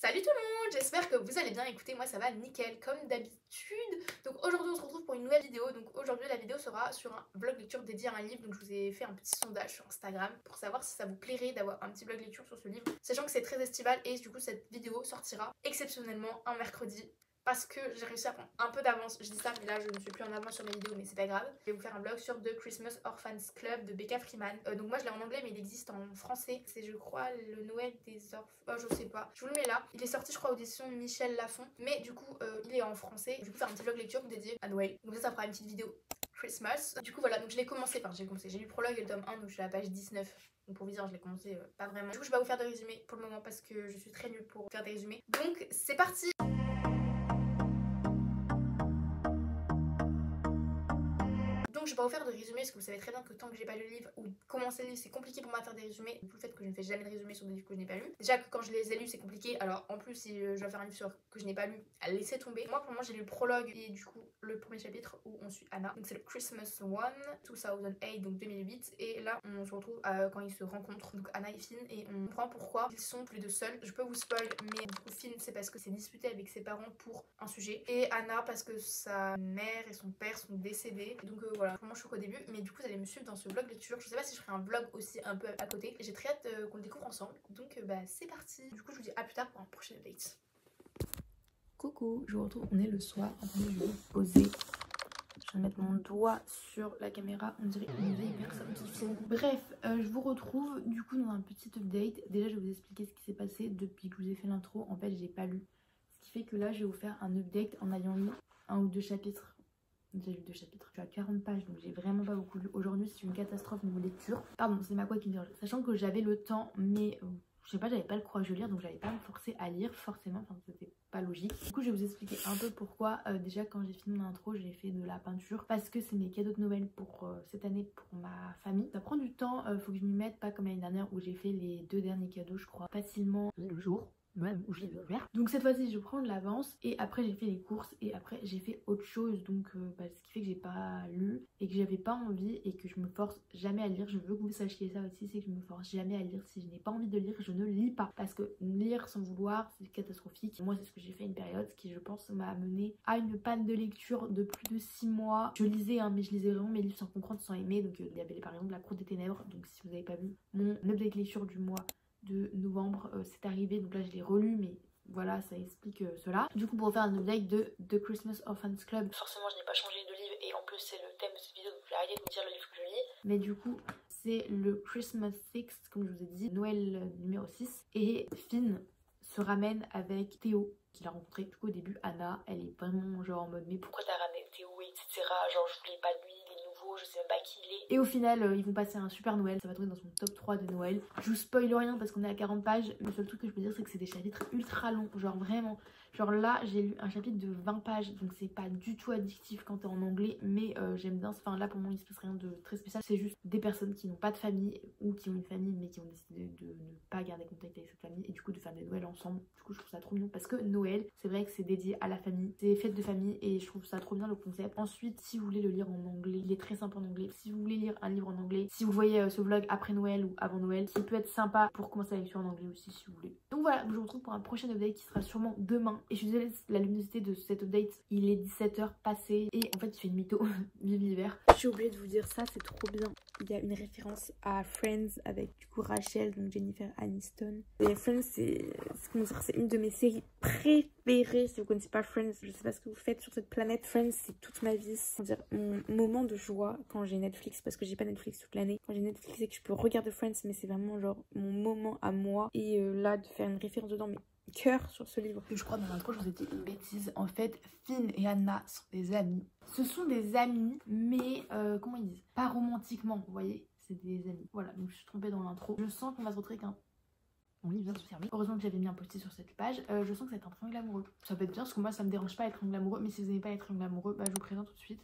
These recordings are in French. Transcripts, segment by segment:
Salut tout le monde, j'espère que vous allez bien. Écoutez, moi ça va nickel comme d'habitude. Donc aujourd'hui on se retrouve pour une nouvelle vidéo. Donc aujourd'hui la vidéo sera sur un vlog lecture dédié à un livre. Donc je vous ai fait un petit sondage sur Instagram pour savoir si ça vous plairait d'avoir un petit vlog lecture sur ce livre, sachant que c'est très estival et du coup cette vidéo sortira exceptionnellement un mercredi. Parce que j'ai réussi à prendre un peu d'avance, je dis ça mais là je ne suis plus en avance sur mes vidéos mais c'est pas grave. Je vais vous faire un vlog sur The Christmas Orphans Club de Becca Freeman. Donc moi je l'ai en anglais mais il existe en français. C'est je crois le Noël des orphelins, je sais pas. Je vous le mets là. Il est sorti je crois aux éditions Michel Lafon. Mais du coup il est en français. Je vais vous faire un petit vlog lecture dédié à Noël. Donc ça fera une petite vidéo Christmas. Du coup voilà, donc je l'ai commencé, j'ai lu le prologue et le tome 1 donc je suis à la page 19. Donc pour vous dire je l'ai commencé pas vraiment. Du coup je vais pas vous faire de résumé pour le moment parce que je suis très nulle pour faire des résumés. Donc c'est parti. Donc je vais pas vous faire de résumé parce que vous savez très bien que tant que j'ai pas lu le livre ou commencé le livre c'est compliqué pour moi de faire des résumés. Du coup le fait que je ne fais jamais de résumé sur des livres que je n'ai pas lu. Déjà que quand je les ai lus c'est compliqué, alors en plus si je dois faire un livre sur que je n'ai pas lu, à laisser tomber. Moi pour le moment j'ai lu le prologue et du coup le premier chapitre où on suit Anna. Donc c'est le Christmas One 2008, donc 2008, et là on se retrouve quand ils se rencontrent, donc Anna et Finn, et on comprend pourquoi ils sont tous les deux seuls. Je peux vous spoil mais du coup Finn c'est parce que c'est disputé avec ses parents pour un sujet, et Anna parce que sa mère et son père sont décédés. Donc voilà, pour moi je suis qu'au début, mais du coup vous allez me suivre dans ce vlog lecture. Je sais pas si je ferai un vlog aussi un peu à côté, j'ai très hâte qu'on le découvre ensemble. Donc bah c'est parti. Du coup je vous dis à plus tard pour un prochain update. Coucou, je vous retrouve, on est le soir. Attendez, je vais vous poser. Je vais mettre mon doigt sur la caméra, on dirait une vieille personne qui filme. Bref, je vous retrouve du coup dans un petit update. Déjà je vais vous expliquer ce qui s'est passé depuis que je vous ai fait l'intro. En fait j'ai pas lu, ce qui fait que là je vais vous faire un update en ayant lu un ou deux chapitres. J'ai lu 2 chapitres, je suis à 40 pages donc j'ai vraiment pas beaucoup lu. Aujourd'hui c'est une catastrophe niveau lecture. Pardon, c'est ma quoi qui me dérange. Sachant que j'avais le temps mais je sais pas, j'avais pas le courage de lire donc j'avais pas à me forcer à lire forcément, enfin c'était pas logique. Du coup je vais vous expliquer un peu pourquoi. Déjà quand j'ai fini mon intro j'ai fait de la peinture parce que c'est mes cadeaux de Noël pour cette année pour ma famille. Ça prend du temps, faut que je m'y mette, pas comme l'année dernière où j'ai fait les 2 derniers cadeaux je crois facilement le jour même où je l'ai ouvert. Donc cette fois-ci je prends de l'avance et après j'ai fait les courses et après j'ai fait autre chose. Donc ce qui fait que j'ai pas lu et que j'avais pas envie et que je me force jamais à lire. Je veux que vous sachiez ça aussi, c'est que je me force jamais à lire. Si je n'ai pas envie de lire, je ne lis pas, parce que lire sans vouloir c'est catastrophique. Moi c'est ce que j'ai fait une période, ce qui je pense m'a amené à une panne de lecture de plus de 6 mois. Je lisais mais je lisais vraiment mes livres sans comprendre, sans aimer. Donc il y avait par exemple La Cour des Ténèbres. Donc si vous n'avez pas vu mon update lecture du mois de novembre, c'est arrivé, donc là je l'ai relu mais voilà ça explique cela. Du coup pour faire un update de The Christmas Orphans Club, forcément je n'ai pas changé de livre et en plus c'est le thème de cette vidéo donc je vais arrêter de vous dire le livre que je lis. Mais du coup c'est le Christmas 6 comme je vous ai dit, Noël numéro 6, et Finn se ramène avec Théo qu'il a rencontré. Du coup au début Anna elle est vraiment genre en mode mais pourquoi t'as ramené Théo etc, genre je voulais pas de lui, il est nouveau, je sais même pas qui il est. Et au final ils vont passer un super Noël, ça va tomber dans son top 3 de Noël. Je vous spoil rien parce qu'on est à 40 pages. Le seul truc que je peux dire c'est que c'est des chapitres ultra longs, genre vraiment. Genre là j'ai lu un chapitre de 20 pages donc c'est pas du tout addictif quand t'es en anglais, mais j'aime bien. Enfin là pour moi il se passe rien de très spécial, c'est juste des personnes qui n'ont pas de famille ou qui ont une famille mais qui ont décidé de ne pas garder contact avec cette famille et du coup de faire des Noëls ensemble. Du coup je trouve ça trop mignon parce que Noël c'est vrai que c'est dédié à la famille, c'est fête de famille et je trouve ça trop bien le concept. Ensuite si vous voulez le lire en anglais, il est très simple en anglais. Si vous voulez lire un livre en anglais, si vous voyez ce vlog après Noël ou avant Noël, il peut être sympa pour commencer la lecture en anglais aussi si vous voulez. Donc voilà, je vous retrouve pour un prochain update qui sera sûrement demain. Et je suis désolée, la luminosité de cet update, il est 17h passé et en fait il fait une mytho. Vive l'hiver. J'ai oublié de vous dire ça, c'est trop bien. Il y a une référence à Friends avec du coup Rachel, donc Jennifer Aniston. Et Friends c'est une de mes séries préférées. Si vous connaissez pas Friends, je sais pas ce que vous faites sur cette planète. Friends c'est toute ma vie, c'est dire mon moment de joie quand j'ai Netflix, parce que j'ai pas Netflix toute l'année. Quand j'ai Netflix et que je peux regarder Friends, mais c'est vraiment genre mon moment à moi. Et là de faire une référence dedans, mais cœur sur ce livre. Je crois dans l'intro je vous ai dit une bêtise. En fait Finn et Anna sont des amis. Ce sont des amis mais comment ils disent, pas romantiquement, vous voyez, c'est des amis. Voilà, donc je suis trompée dans l'intro. Je sens qu'on va se retrouver avec un... Mon livre vient de se fermer. Heureusement que j'avais mis un post-it sur cette page. Je sens que ça va être un triangle amoureux. Ça peut être bien parce que moi ça me dérange pas être triangle amoureux, mais si vous n'aimez pas être triangle amoureux, bah je vous présente tout de suite.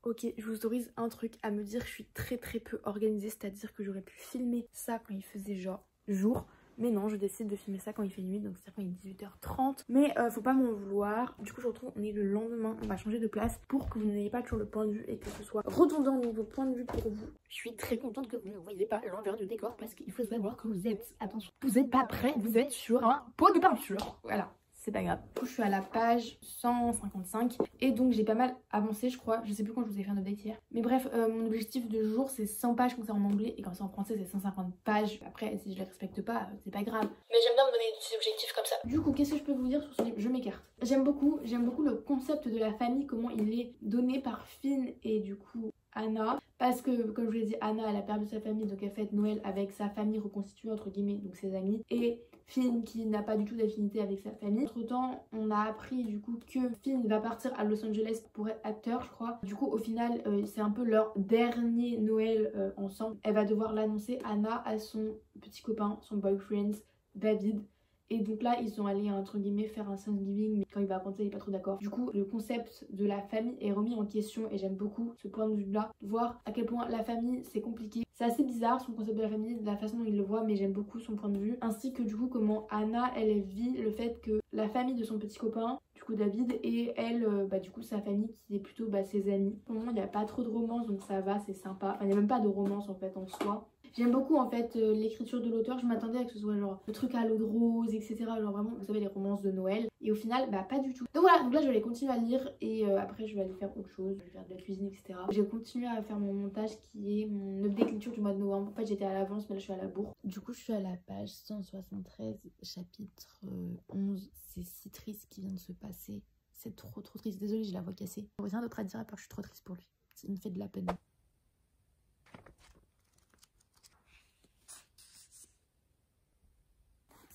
Ok, je vous autorise un truc à me dire, je suis très peu organisée, c'est-à-dire que j'aurais pu filmer ça quand il faisait genre jour. Mais non, je décide de filmer ça quand il fait nuit, donc c'est-à-dire quand il est 18h30. Mais faut pas m'en vouloir. Du coup, je retrouve, on est le lendemain, on va changer de place pour que vous n'ayez pas toujours le point de vue et que ce soit redondant au niveau point de vue pour vous. Je suis très contente que vous ne voyez pas l'envers du décor parce qu'il faut savoir que vous êtes, attention, vous n'êtes pas prêt, vous êtes sur un pot de peinture. Voilà. C'est pas grave. Du coup, je suis à la page 155 et donc j'ai pas mal avancé, je crois. Je sais plus quand je vous ai fait un update hier. Mais bref, mon objectif de jour c'est 100 pages comme ça en anglais et comme ça en français c'est 150 pages. Après, si je les respecte pas, c'est pas grave. Mais j'aime bien me donner des objectifs comme ça. Du coup, qu'est-ce que je peux vous dire sur ce livre? Je m'écarte. J'aime beaucoup le concept de la famille, comment il est donné par Finn et du coup Anna, parce que comme je vous l'ai dit, Anna elle a perdu sa famille, donc elle fête Noël avec sa famille reconstituée entre guillemets, donc ses amis, et Finn qui n'a pas du tout d'affinité avec sa famille. Entre temps on a appris du coup que Finn va partir à Los Angeles pour être acteur je crois. Du coup au final c'est un peu leur dernier Noël ensemble. Elle va devoir l'annoncer Anna à son petit copain, son boyfriend David. Et donc là ils sont allés entre guillemets faire un Thanksgiving, mais quand il va raconter il est pas trop d'accord. Du coup le concept de la famille est remis en question et j'aime beaucoup ce point de vue là, voir à quel point la famille c'est compliqué. C'est assez bizarre son concept de la famille, de la façon dont il le voit, mais j'aime beaucoup son point de vue. Ainsi que du coup comment Anna elle vit le fait que la famille de son petit copain, du coup David, et elle du coup sa famille qui est plutôt ses amis. Pour le moment il n'y a pas trop de romance donc ça va, c'est sympa. Enfin il n'y a même pas de romance en fait en soi. J'aime beaucoup en fait l'écriture de l'auteur, je m'attendais à que ce soit genre le truc à l'eau de rose, etc. Genre vraiment, vous savez, les romances de Noël. Et au final, pas du tout. Donc voilà, donc là je vais aller continuer à lire et après je vais aller faire autre chose, je vais faire de la cuisine, etc. J'ai continué à faire mon montage qui est mon update lecture du mois de novembre. En fait j'étais à l'avance mais là je suis à la bourre. Du coup je suis à la page 173, chapitre 11. C'est si triste ce qui vient de se passer. C'est trop triste, désolée j'ai la voix cassée. Rien d'autre à dire à part que je suis trop triste pour lui. Ça me fait de la peine.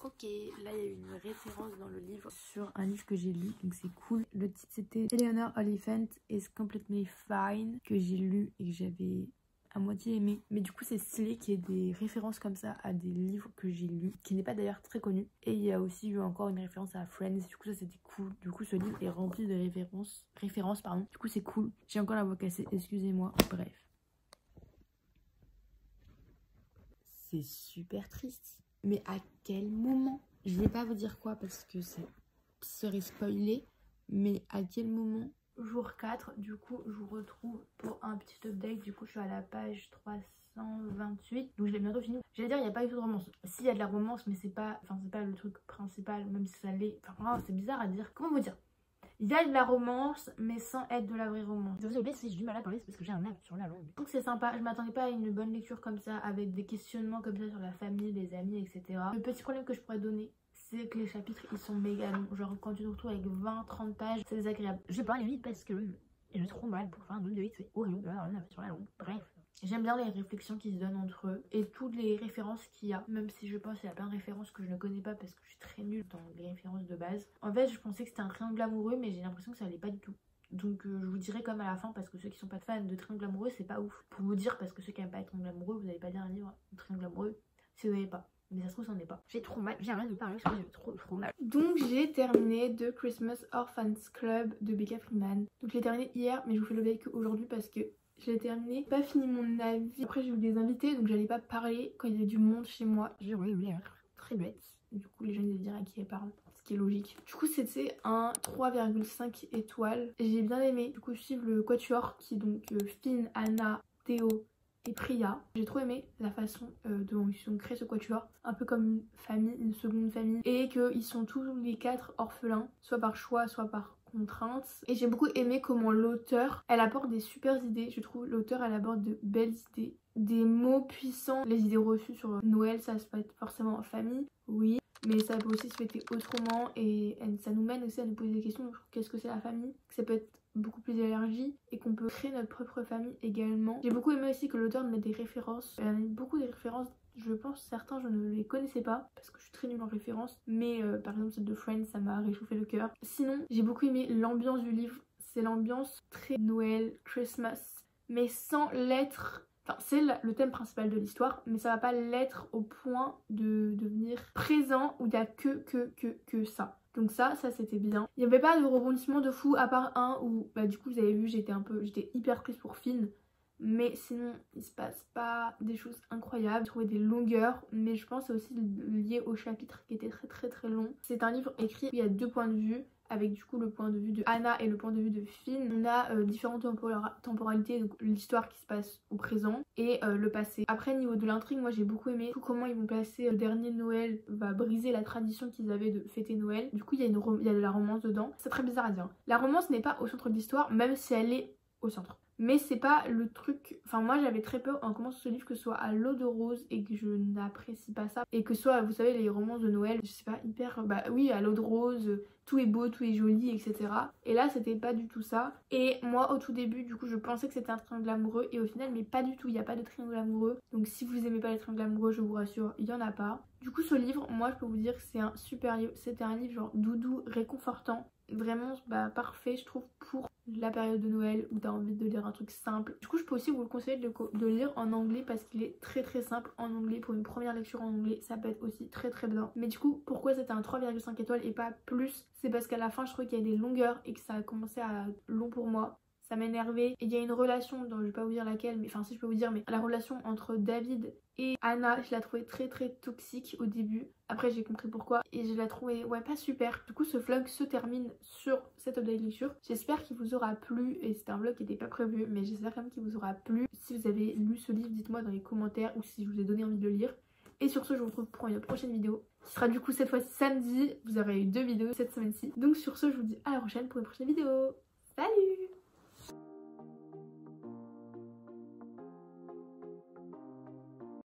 Ok, là il y a une référence dans le livre sur un livre que j'ai lu, donc c'est cool. Le titre c'était Eleanor Oliphant is Completely Fine, que j'ai lu et que j'avais à moitié aimé. Mais du coup c'est stylé qu'il y ait des références comme ça à des livres que j'ai lus, qui n'est pas d'ailleurs très connu. Et il y a aussi eu encore une référence à Friends, du coup ça c'était cool. Du coup ce livre est rempli de références pardon. Du coup c'est cool. J'ai encore la voix cassée, excusez-moi, bref. C'est super triste. Mais à quel moment? Je vais pas vous dire quoi parce que ça serait spoilé. Mais à quel moment? Jour 4, du coup je vous retrouve pour un petit update. Du coup je suis à la page 328. Donc je l'ai bientôt fini. J'allais dire il n'y a pas du tout de romance. Si, il y a de la romance mais c'est pas le truc principal. Même si ça l'est. Enfin c'est bizarre à dire. Comment vous dire? Il y a de la romance, mais sans être de la vraie romance. Désolée si j'ai du mal à parler, c'est parce que j'ai un nerf sur la langue. Donc c'est sympa, je m'attendais pas à une bonne lecture comme ça, avec des questionnements comme ça sur la famille, les amis, etc. Le petit problème que je pourrais donner, c'est que les chapitres, ils sont méga longs. Genre quand tu te retrouves avec 20-30 pages, c'est désagréable. Je vais pas aller vite parce que je trouve mal pour faire un 2 c'est horrible sur la langue. Bref. J'aime bien les réflexions qui se donnent entre eux et toutes les références qu'il y a, même si je pense qu'il y a plein de références que je ne connais pas parce que je suis très nulle dans les références de base. En fait je pensais que c'était un triangle amoureux mais j'ai l'impression que ça allait pas du tout. Donc je vous dirai comme à la fin parce que ceux qui sont pas fans de triangle amoureux c'est pas ouf. Pour vous dire parce que ceux qui n'aiment pas triangle amoureux vous n'allez pas lire un livre triangle amoureux si vous n'avez pas. Mais ça se trouve ça n'en est pas. J'ai trop mal, j'ai rien de parler parce que j'ai trop mal. Donc j'ai terminé The Christmas Orphans Club de Becca Freeman. Donc je l'ai terminé hier mais je vous fais le update qu'aujourd'hui parce que je l'ai terminé, pas fini mon avis. Après j'ai eu des invités donc j'allais pas parler quand il y avait du monde chez moi. J'ai eu l'air très bête. Du coup les gens ils dire à qui elle parle, ce qui est logique. Du coup c'était un 3,5 étoiles. J'ai bien aimé du coup suivre le quatuor qui est donc Finn, Anna, Théo et Priya. J'ai trop aimé la façon dont ils ont créé ce quatuor, un peu comme une famille, une seconde famille, et qu'ils sont tous les 4 orphelins, soit par choix, soit par contrainte. Et j'ai beaucoup aimé comment l'auteur, elle apporte des super idées. Je trouve l'auteur, elle aborde de belles idées, des mots puissants. Les idées reçues sur Noël, ça se fait forcément en famille, oui, mais ça peut aussi se fêter autrement et ça nous mène aussi à nous poser des questions. Qu'est-ce que c'est la famille? Que ça peut être beaucoup plus élargi et qu'on peut créer notre propre famille également. J'ai beaucoup aimé aussi que l'auteur met des références. Elle a mis beaucoup de références. Je pense certains je ne les connaissais pas parce que je suis très nulle en référence, mais par exemple celle de Friends ça m'a réchauffé le cœur. Sinon j'ai beaucoup aimé l'ambiance du livre, c'est l'ambiance très Noël, Christmas, mais sans l'être. Enfin c'est le thème principal de l'histoire mais ça va pas l'être au point de devenir présent où il y a que ça. Donc ça c'était bien. Il n'y avait pas de rebondissement de fou à part un où du coup vous avez vu j'étais hyper prise pour Finn. mais sinon il se passe pas des choses incroyables. J'ai trouvé des longueurs, mais je pense que c'est aussi lié au chapitre qui était très long. C'est un livre écrit où il y a 2 points de vue, avec du coup le point de vue de Anna et le point de vue de Finn. On a différentes temporalités, donc l'histoire qui se passe au présent et le passé. Après, niveau de l'intrigue, moi j'ai beaucoup aimé tout comment ils vont placer le dernier Noël va briser la tradition qu'ils avaient de fêter Noël. Du coup il y a de la romance dedans. C'est très bizarre à dire. La romance n'est pas au centre de l'histoire, même si elle est au centre. Mais c'est pas le truc... Enfin moi j'avais très peur en commençant ce livre que ce soit à l'eau de rose et que je n'apprécie pas ça. Et que ce soit, vous savez, les romances de Noël, je sais pas, hyper... Bah oui, à l'eau de rose, tout est beau, tout est joli, etc. Et là c'était pas du tout ça. Et moi au tout début, du coup, je pensais que c'était un triangle amoureux et au final, mais pas du tout, il n'y a pas de triangle amoureux. Donc si vous aimez pas les triangles amoureux, je vous rassure, il y en a pas. Du coup ce livre, moi je peux vous dire que c'est un super livre. C'était un livre genre doudou, réconfortant. Vraiment parfait je trouve pour la période de Noël où t'as envie de lire un truc simple. Du coup je peux aussi vous le conseiller de le lire en anglais parce qu'il est très simple en anglais. Pour une première lecture en anglais ça peut être aussi très bien. Mais du coup pourquoi c'était un 3,5 étoiles et pas plus, c'est parce qu'à la fin je trouvais qu'il y a des longueurs et que ça a commencé à être long pour moi. Ça m'énervait. Et il y a une relation, dont je vais pas vous dire laquelle, mais enfin si je peux vous dire, mais la relation entre David et Anna, je la trouvais très toxique au début. Après j'ai compris pourquoi et je la trouvais pas super. Du coup ce vlog se termine sur cette update lecture. J'espère qu'il vous aura plu et c'était un vlog qui n'était pas prévu mais j'espère quand même qu'il vous aura plu. Si vous avez lu ce livre, dites-moi dans les commentaires ou si je vous ai donné envie de le lire. Et sur ce je vous retrouve pour une prochaine vidéo qui sera du coup cette fois-ci samedi. Vous aurez eu 2 vidéos cette semaine-ci. Donc sur ce je vous dis à la prochaine pour une prochaine vidéo. Salut!